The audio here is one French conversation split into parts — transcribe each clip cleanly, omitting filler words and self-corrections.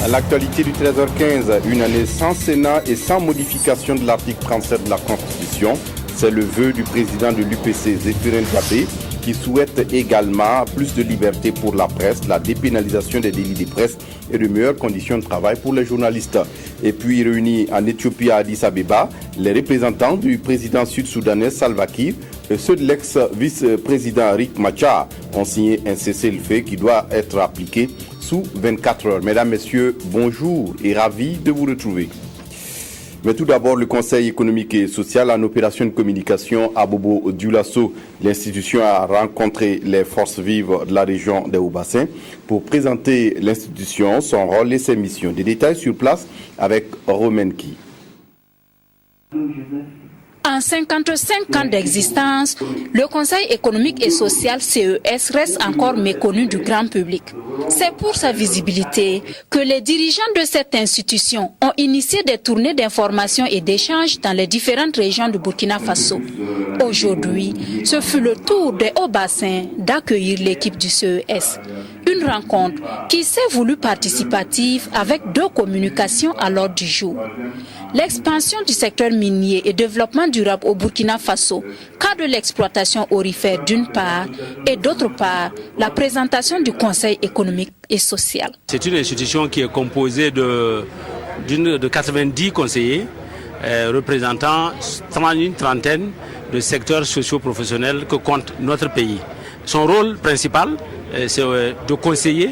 À l'actualité du 13h15, une année sans Sénat et sans modification de l'article 37 de la Constitution. C'est le vœu du président de l'UPC, Zéphirin Diabé, qui souhaite également plus de liberté pour la presse, la dépénalisation des délits de presse et de meilleures conditions de travail pour les journalistes. Et puis réunis en Éthiopie à Addis Abeba, les représentants du président sud-soudanais Salva Kiir et ceux de l'ex-vice-président Riek Machar ont signé un cessez-le-feu qui doit être appliqué sous 24 heures. Mesdames, Messieurs, bonjour et ravi de vous retrouver. Mais tout d'abord, le Conseil économique et social en opération de communication à Bobo Dioulasso. L'institution a rencontré les forces vives de la région des Hauts-Bassins pour présenter l'institution, son rôle et ses missions. Des détails sur place avec Romenki. En 55 ans d'existence, le Conseil économique et social CES reste encore méconnu du grand public. C'est pour sa visibilité que les dirigeants de cette institution ont initié des tournées d'information et d'échanges dans les différentes régions du Burkina Faso. Aujourd'hui, ce fut le tour des Hauts-Bassins d'accueillir l'équipe du CES. Une rencontre qui s'est voulue participative avec 2 communications à l'ordre du jour. L'expansion du secteur minier et développement durable au Burkina Faso, cas de l'exploitation aurifère d'une part, et d'autre part, la présentation du Conseil économique et social. C'est une institution qui est composée de 90 conseillers représentant une trentaine de secteurs socio-professionnels que compte notre pays. Son rôle principal, c'est de conseiller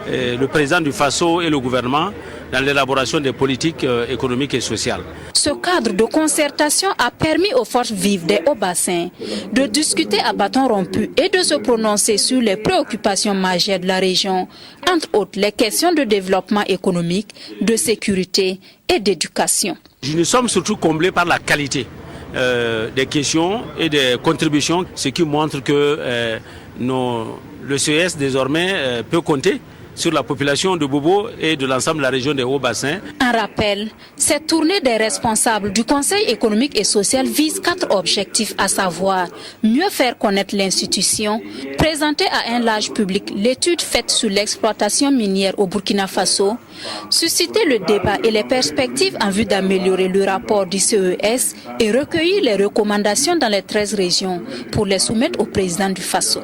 le président du Faso et le gouvernement dans l'élaboration des politiques économiques et sociales. Ce cadre de concertation a permis aux forces vives des Hauts-Bassins de discuter à bâton rompu et de se prononcer sur les préoccupations majeures de la région, entre autres les questions de développement économique, de sécurité et d'éducation. Nous sommes surtout comblés par la qualité des questions et des contributions, ce qui montre que le CES désormais peut compter sur la population de Bobo et de l'ensemble de la région des Hauts-Bassins. Un rappel, cette tournée des responsables du Conseil économique et social vise 4 objectifs, à savoir mieux faire connaître l'institution, présenter à un large public l'étude faite sur l'exploitation minière au Burkina Faso, susciter le débat et les perspectives en vue d'améliorer le rapport du CES et recueillir les recommandations dans les 13 régions pour les soumettre au président du Faso.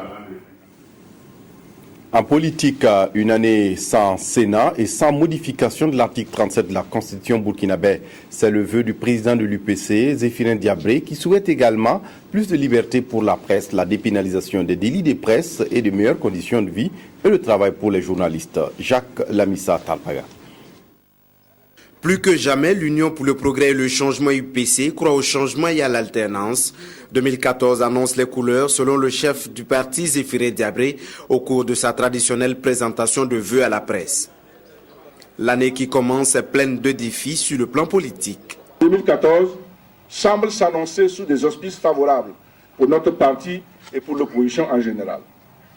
En politique, une année sans Sénat et sans modification de l'article 37 de la Constitution burkinabé. C'est le vœu du président de l'UPC, Zéphirin Diabé, qui souhaite également plus de liberté pour la presse, la dépénalisation des délits de presse et de meilleures conditions de vie et le travail pour les journalistes. Jacques Lamissa Talpaga. Plus que jamais, l'Union pour le progrès et le changement UPC croit au changement et à l'alternance. 2014 annonce les couleurs selon le chef du parti Zéphirin Diabé au cours de sa traditionnelle présentation de vœux à la presse. L'année qui commence est pleine de défis sur le plan politique. 2014 semble s'annoncer sous des auspices favorables pour notre parti et pour l'opposition en général.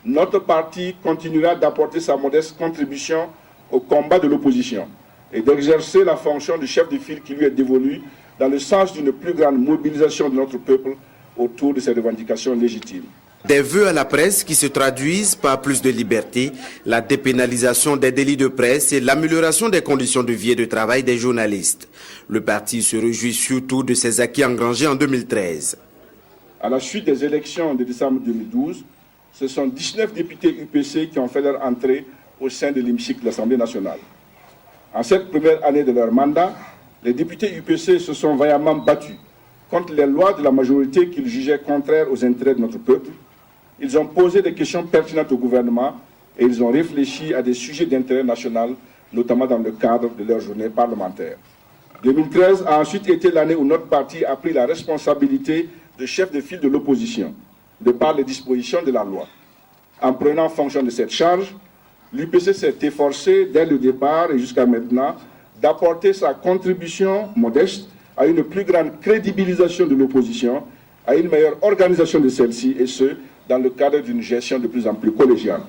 Notre parti continuera d'apporter sa modeste contribution au combat de l'opposition et d'exercer la fonction de chef de file qui lui est dévolue dans le sens d'une plus grande mobilisation de notre peuple autour de ses revendications légitimes. Des vœux à la presse qui se traduisent par plus de liberté, la dépénalisation des délits de presse et l'amélioration des conditions de vie et de travail des journalistes. Le parti se réjouit surtout de ses acquis engrangés en 2013. À la suite des élections de décembre 2012, ce sont 19 députés UPC qui ont fait leur entrée au sein de l'hémicycle de l'Assemblée nationale. En cette première année de leur mandat, les députés UPC se sont vaillamment battus contre les lois de la majorité qu'ils jugeaient contraires aux intérêts de notre peuple. Ils ont posé des questions pertinentes au gouvernement et ils ont réfléchi à des sujets d'intérêt national, notamment dans le cadre de leur journée parlementaire. 2013 a ensuite été l'année où notre parti a pris la responsabilité de chef de file de l'opposition, de par les dispositions de la loi. En prenant fonction de cette charge, l'UPC s'est efforcé dès le départ et jusqu'à maintenant d'apporter sa contribution modeste à une plus grande crédibilisation de l'opposition, à une meilleure organisation de celle-ci, et ce, dans le cadre d'une gestion de plus en plus collégiale.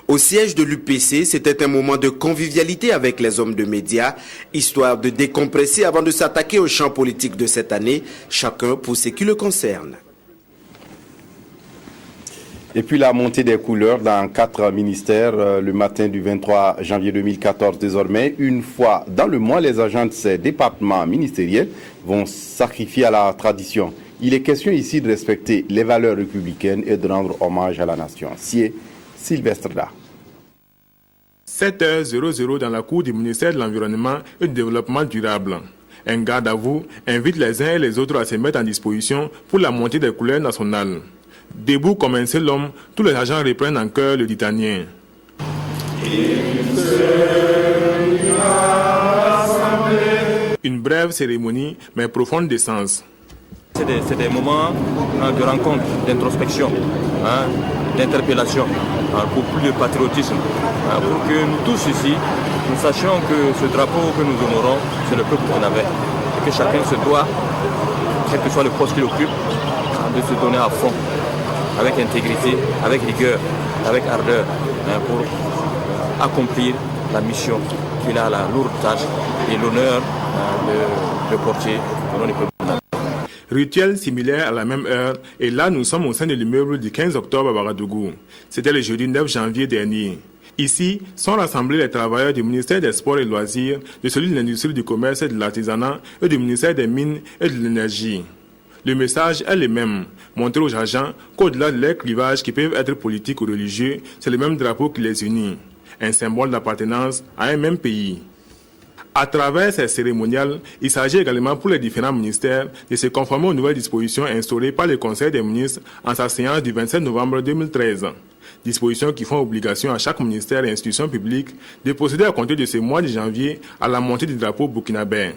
Au siège de l'UPC, c'était un moment de convivialité avec les hommes de médias, histoire de décompresser avant de s'attaquer au champ politique de cette année, chacun pour ce qui le concerne. Et puis la montée des couleurs dans 4 ministères le matin du 23 janvier 2014. Désormais, une fois dans le mois, les agents de ces départements ministériels vont sacrifier à la tradition. Il est question ici de respecter les valeurs républicaines et de rendre hommage à la nation. C'est Sylvestre Da. 7h00 dans la cour du ministère de l'Environnement et du Développement durable. Un garde à vous invite les uns et les autres à se mettre en disposition pour la montée des couleurs nationales. Debout comme un seul homme, tous les agents reprennent en chœur le litanien. Une brève cérémonie, mais profonde de sens. C'est des moments de rencontre, d'introspection, d'interpellation, pour plus de patriotisme, pour que nous tous ici, nous sachions que ce drapeau que nous honorons, c'est le peuple burkinabé, et que chacun se doit, quel que soit le poste qu'il occupe, de se donner à fond, avec intégrité, avec rigueur, avec ardeur, pour accomplir la mission qu'il a, la lourde tâche et l'honneur de porter au nom du peuple burkinabé. Rituel similaire à la même heure, et là nous sommes au sein de l'immeuble du 15 octobre à Ouagadougou. C'était le jeudi 9 janvier dernier. Ici sont rassemblés les travailleurs du ministère des Sports et Loisirs, de celui de l'Industrie, du Commerce et de l'Artisanat et du ministère des Mines et de l'Énergie. Le message est le même, montrer aux agents qu'au-delà de leurs clivages qui peuvent être politiques ou religieux, c'est le même drapeau qui les unit, un symbole d'appartenance à un même pays. À travers ces cérémoniales, il s'agit également pour les différents ministères de se conformer aux nouvelles dispositions instaurées par le Conseil des ministres en sa séance du 27 novembre 2013. Dispositions qui font obligation à chaque ministère et institution publique de procéder à compter de ce mois de janvier à la montée du drapeau burkinabé.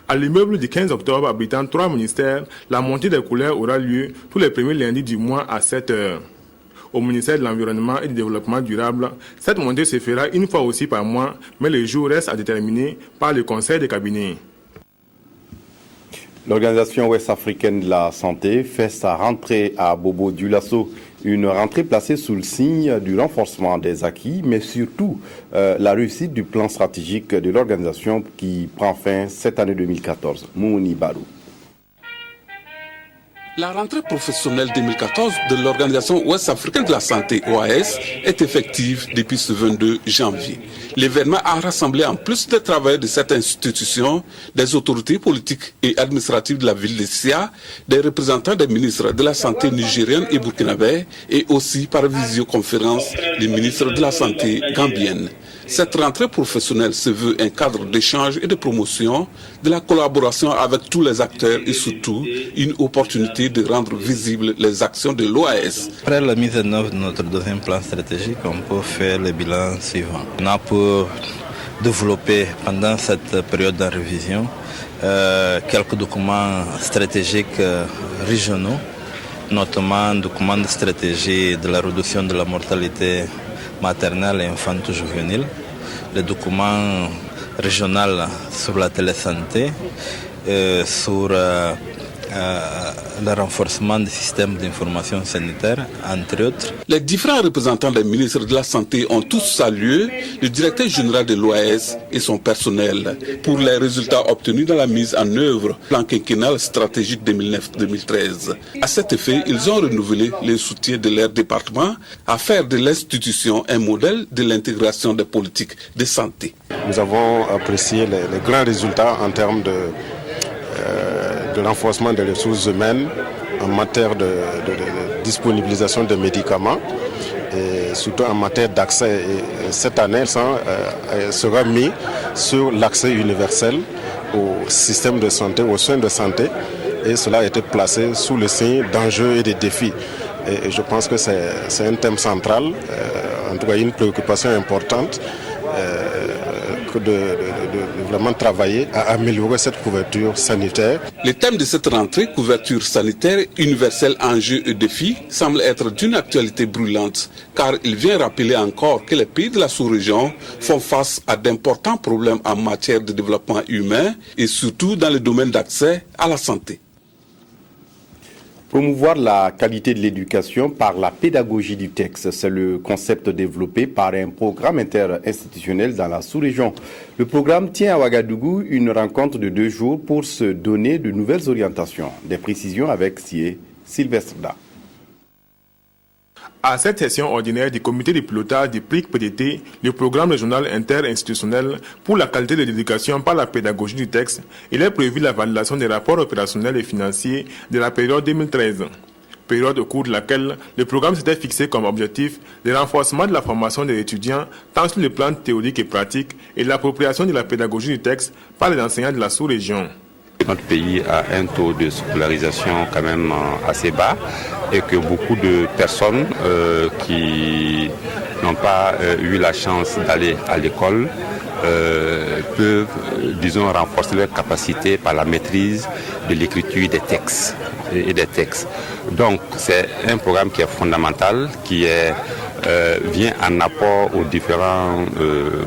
À l'immeuble du 15 octobre abritant 3 ministères, la montée des couleurs aura lieu tous les premiers lundis du mois à 7 heures. Au ministère de l'Environnement et du Développement durable, cette montée se fera une fois aussi par mois, mais le jour reste à déterminer par le conseil de cabinet. L'Organisation ouest-africaine de la santé fait sa rentrée à Bobo Dioulasso. Une rentrée placée sous le signe du renforcement des acquis, mais surtout la réussite du plan stratégique de l'organisation qui prend fin cette année 2014. Mouni Barou. La rentrée professionnelle 2014 de l'Organisation ouest-africaine de la santé, OAS, est effective depuis ce 22 janvier. L'événement a rassemblé en plus des travailleurs de cette institution, des autorités politiques et administratives de la ville de Sia, des représentants des ministres de la santé nigérienne et burkinabé, et aussi par visioconférence les ministres de la santé gambienne. Cette rentrée professionnelle se veut un cadre d'échange et de promotion de la collaboration avec tous les acteurs et surtout une opportunité de rendre visibles les actions de l'OAS. Après la mise en œuvre de notre deuxième plan stratégique, on peut faire le bilan suivant. On a pour développer pendant cette période de révision quelques documents stratégiques régionaux, notamment documents de stratégie de la réduction de la mortalité maternelle et infante-juvénile, les documents régionaux sur la télésanté, sur le renforcement du système d'information sanitaire, entre autres. Les différents représentants des ministres de la Santé ont tous salué le directeur général de l'OAS et son personnel pour les résultats obtenus dans la mise en œuvre du plan quinquennal stratégique 2009-2013. À cet effet, ils ont renouvelé le soutien de leur département à faire de l'institution un modèle de l'intégration des politiques de santé. Nous avons apprécié les grands résultats en termes de renforcement des ressources humaines en matière de disponibilisation des médicaments et surtout en matière d'accès. Et cette année, sera mis sur l'accès universel au système de santé, aux soins de santé, et cela a été placé sous le signe d'enjeux et de défis. Et je pense que c'est un thème central, en tout cas une préoccupation importante, de vraiment travailler à améliorer cette couverture sanitaire. Le thème de cette rentrée, couverture sanitaire universelle, enjeux et défis, semble être d'une actualité brûlante, car il vient rappeler encore que les pays de la sous-région font face à d'importants problèmes en matière de développement humain et surtout dans le domaine d'accès à la santé. Promouvoir la qualité de l'éducation par la pédagogie du texte, c'est le concept développé par un programme interinstitutionnel dans la sous-région. Le programme tient à Ouagadougou une rencontre de 2 jours pour se donner de nouvelles orientations. Des précisions avec Sylvestre Da. À cette session ordinaire du comité de pilotage du PRIC-PDT, le programme régional interinstitutionnel pour la qualité de l'éducation par la pédagogie du texte, il est prévu la validation des rapports opérationnels et financiers de la période 2013. Période au cours de laquelle le programme s'était fixé comme objectif le renforcement de la formation des étudiants tant sur le plan théorique et pratique et l'appropriation de la pédagogie du texte par les enseignants de la sous-région. Notre pays a un taux de scolarisation quand même assez bas et que beaucoup de personnes qui n'ont pas eu la chance d'aller à l'école peuvent, disons, renforcer leurs capacités par la maîtrise de l'écriture des textes et des textes. Donc c'est un programme qui est fondamental, qui vient en apport aux différents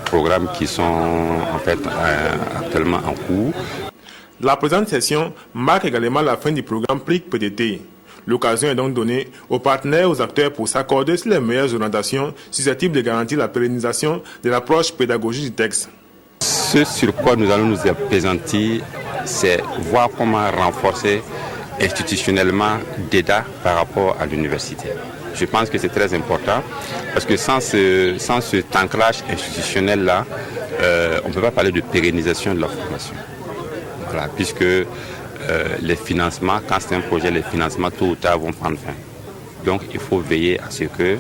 programmes qui sont en fait actuellement en cours. La présente session marque également la fin du programme PRIC-PDT. L'occasion est donc donnée aux partenaires et aux acteurs pour s'accorder sur les meilleures orientations susceptibles de garantir la pérennisation de l'approche pédagogique du texte. Ce sur quoi nous allons nous appesantir, c'est voir comment renforcer institutionnellement DEDA par rapport à l'université. Je pense que c'est très important parce que sans cet ancrage institutionnel-là, on ne peut pas parler de pérennisation de la formation. Voilà, puisque les financements, quand c'est un projet, les financements tôt ou tard vont prendre fin. Donc il faut veiller à ce que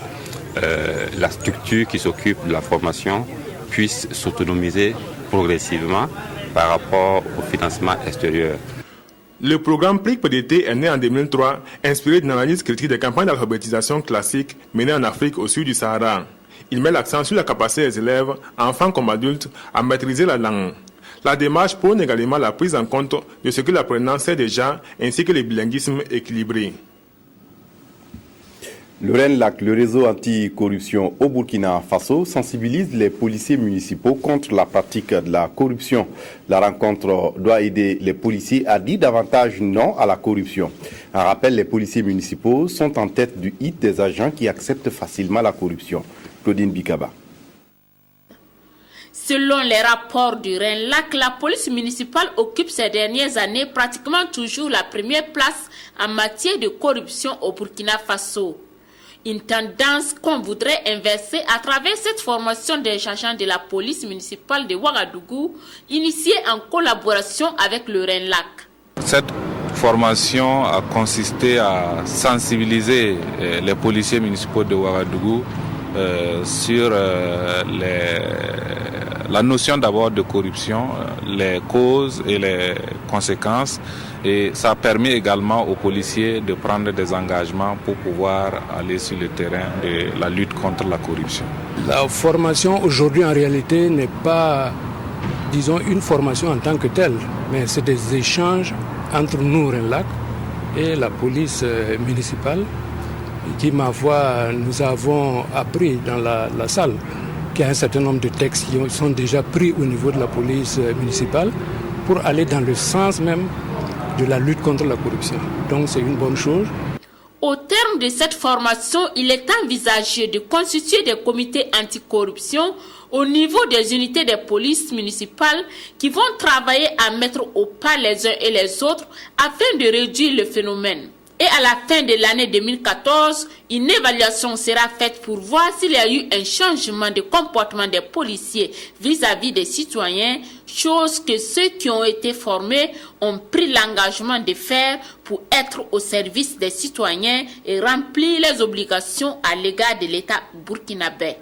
la structure qui s'occupe de la formation puisse s'autonomiser progressivement par rapport au financement extérieur. Le programme PRIC-PDT est né en 2003, inspiré d'une analyse critique des campagnes d'alphabétisation classiques menées en Afrique au sud du Sahara. Il met l'accent sur la capacité des élèves, enfants comme adultes, à maîtriser la langue. La démarche prône également la prise en compte de ce que l'apprenant sait déjà, ainsi que le bilinguisme équilibré. Le RENLAC, le réseau anticorruption au Burkina Faso, sensibilise les policiers municipaux contre la pratique de la corruption. La rencontre doit aider les policiers à dire davantage non à la corruption. Un rappel, les policiers municipaux sont en tête du hit des agents qui acceptent facilement la corruption. Claudine Bikaba. Selon les rapports du RENLAC, la police municipale occupe ces dernières années pratiquement toujours la première place en matière de corruption au Burkina Faso. Une tendance qu'on voudrait inverser à travers cette formation des agents de la police municipale de Ouagadougou, initiée en collaboration avec le RENLAC. Cette formation a consisté à sensibiliser les policiers municipaux de Ouagadougou sur la notion d'abord de corruption, les causes et les conséquences, et ça permet également aux policiers de prendre des engagements pour pouvoir aller sur le terrain de la lutte contre la corruption. La formation aujourd'hui en réalité n'est pas, disons, une formation en tant que telle, mais c'est des échanges entre nous, RENLAC, et la police municipale, qui, ma foi, nous avons appris dans la salle qu'il y a un certain nombre de textes qui sont déjà pris au niveau de la police municipale pour aller dans le sens même de la lutte contre la corruption. Donc c'est une bonne chose. Au terme de cette formation, il est envisagé de constituer des comités anticorruption au niveau des unités des polices municipales qui vont travailler à mettre au pas les uns et les autres afin de réduire le phénomène. Et à la fin de l'année 2014, une évaluation sera faite pour voir s'il y a eu un changement de comportement des policiers vis-à-vis des citoyens, chose que ceux qui ont été formés ont pris l'engagement de faire pour être au service des citoyens et remplir les obligations à l'égard de l'État burkinabé.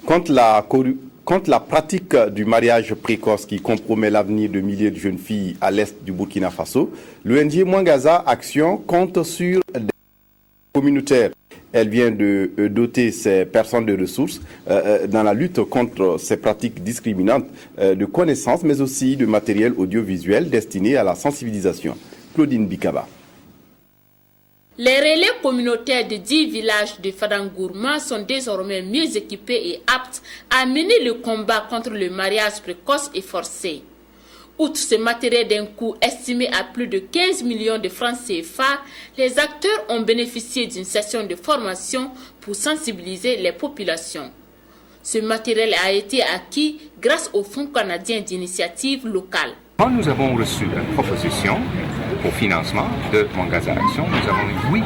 Contre la pratique du mariage précoce qui compromet l'avenir de milliers de jeunes filles à l'est du Burkina Faso, l'ONG Mwangaza Action compte sur des communautaires. Elle vient de doter ces personnes de ressources dans la lutte contre ces pratiques discriminantes, de connaissances, mais aussi de matériel audiovisuel destiné à la sensibilisation. Claudine Bikaba. Les relais communautaires de 10 villages de Fadangourma sont désormais mieux équipés et aptes à mener le combat contre le mariage précoce et forcé. Outre ce matériel d'un coût estimé à plus de 15 millions de francs CFA, les acteurs ont bénéficié d'une session de formation pour sensibiliser les populations. Ce matériel a été acquis grâce au Fonds canadien d'initiative locale. Quand nous avons reçu la proposition au financement de Mwangaza Action, nous avons dit oui,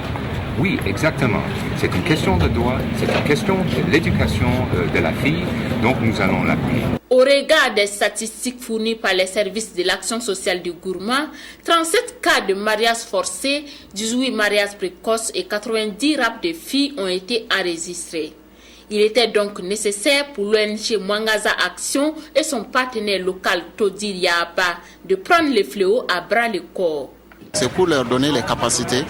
Oui, exactement. C'est une question de droit, c'est une question de l'éducation de la fille, donc nous allons l'appuyer. Au regard des statistiques fournies par les services de l'action sociale du Gourma, 37 cas de mariage forcé, 18 mariages précoces et 90 rapts de filles ont été enregistrés. Il était donc nécessaire pour l'ONG Mwangaza Action et son partenaire local Todir Yaba de prendre les fléaux à bras le corps. C'est pour leur donner les capacités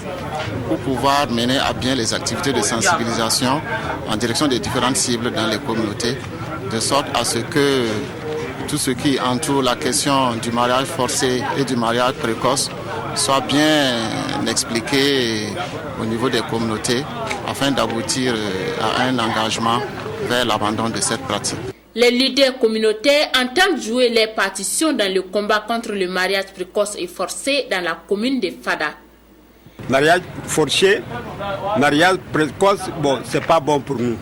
pour pouvoir mener à bien les activités de sensibilisation en direction des différentes cibles dans les communautés, de sorte à ce que tout ce qui entoure la question du mariage forcé et du mariage précoce soit bien expliqué au niveau des communautés afin d'aboutir à un engagement vers l'abandon de cette pratique. Les leaders communautaires entendent jouer leur partition dans le combat contre le mariage précoce et forcé dans la commune de Fada. Mariage forcé, mariage précoce, bon, c'est pas bon pour nous.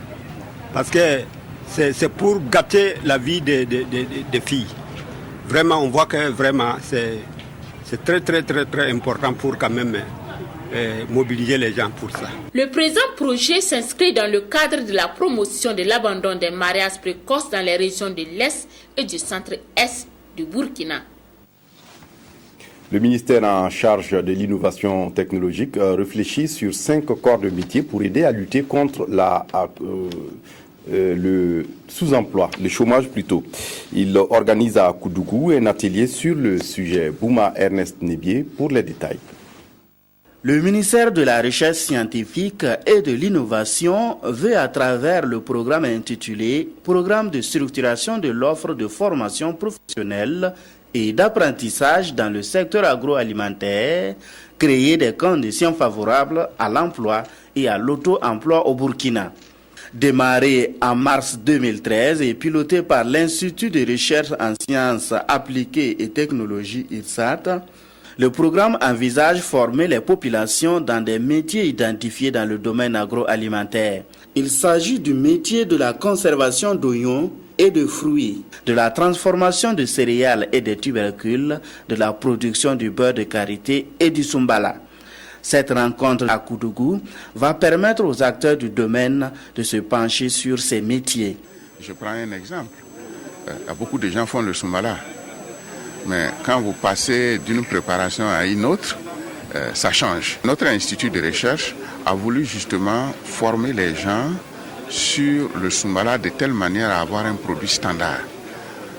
Parce que c'est pour gâter la vie des filles. Vraiment, on voit que vraiment, c'est très important pour quand même mobiliser les gens pour ça. Le présent projet s'inscrit dans le cadre de la promotion de l'abandon des mariages précoces dans les régions de l'Est et du centre-Est du Burkina. Le ministère en charge de l'innovation technologique réfléchit sur 5 corps de métier pour aider à lutter contre le sous-emploi, le chômage plutôt. Il organise à Koudougou un atelier sur le sujet. Bouma Ernest Nebier pour les détails. Le ministère de la Recherche scientifique et de l'innovation veut, à travers le programme intitulé « Programme de structuration de l'offre de formation professionnelle et d'apprentissage dans le secteur agroalimentaire », créer des conditions favorables à l'emploi et à l'auto-emploi au Burkina. Démarré en mars 2013 et piloté par l'Institut de recherche en sciences appliquées et technologies IRSAT, le programme envisage former les populations dans des métiers identifiés dans le domaine agroalimentaire. Il s'agit du métier de la conservation d'oignons et de fruits, de la transformation de céréales et de tubercules, de la production du beurre de karité et du sumbala. Cette rencontre à Koudougou va permettre aux acteurs du domaine de se pencher sur ces métiers. Je prends un exemple. Beaucoup de gens font le sumbala. Mais quand vous passez d'une préparation à une autre, ça change. Notre institut de recherche a voulu justement former les gens sur le sumbala de telle manière à avoir un produit standard,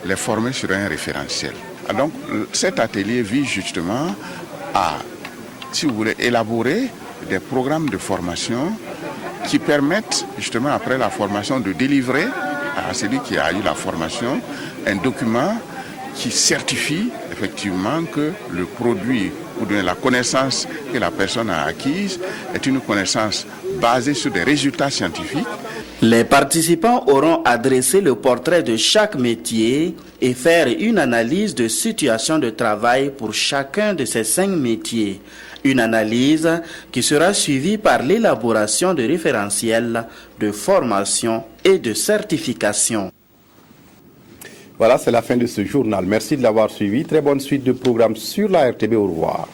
les former sur un référentiel. Donc cet atelier vise justement à, si vous voulez, élaborer des programmes de formation qui permettent justement après la formation de délivrer à celui qui a eu la formation un document qui certifie effectivement que le produit ou bien la connaissance que la personne a acquise est une connaissance basée sur des résultats scientifiques. Les participants auront à dresser le portrait de chaque métier et faire une analyse de situation de travail pour chacun de ces 5 métiers. Une analyse qui sera suivie par l'élaboration de référentiels de formation et de certification. Voilà, c'est la fin de ce journal. Merci de l'avoir suivi. Très bonne suite de programmes sur la RTB. Au revoir.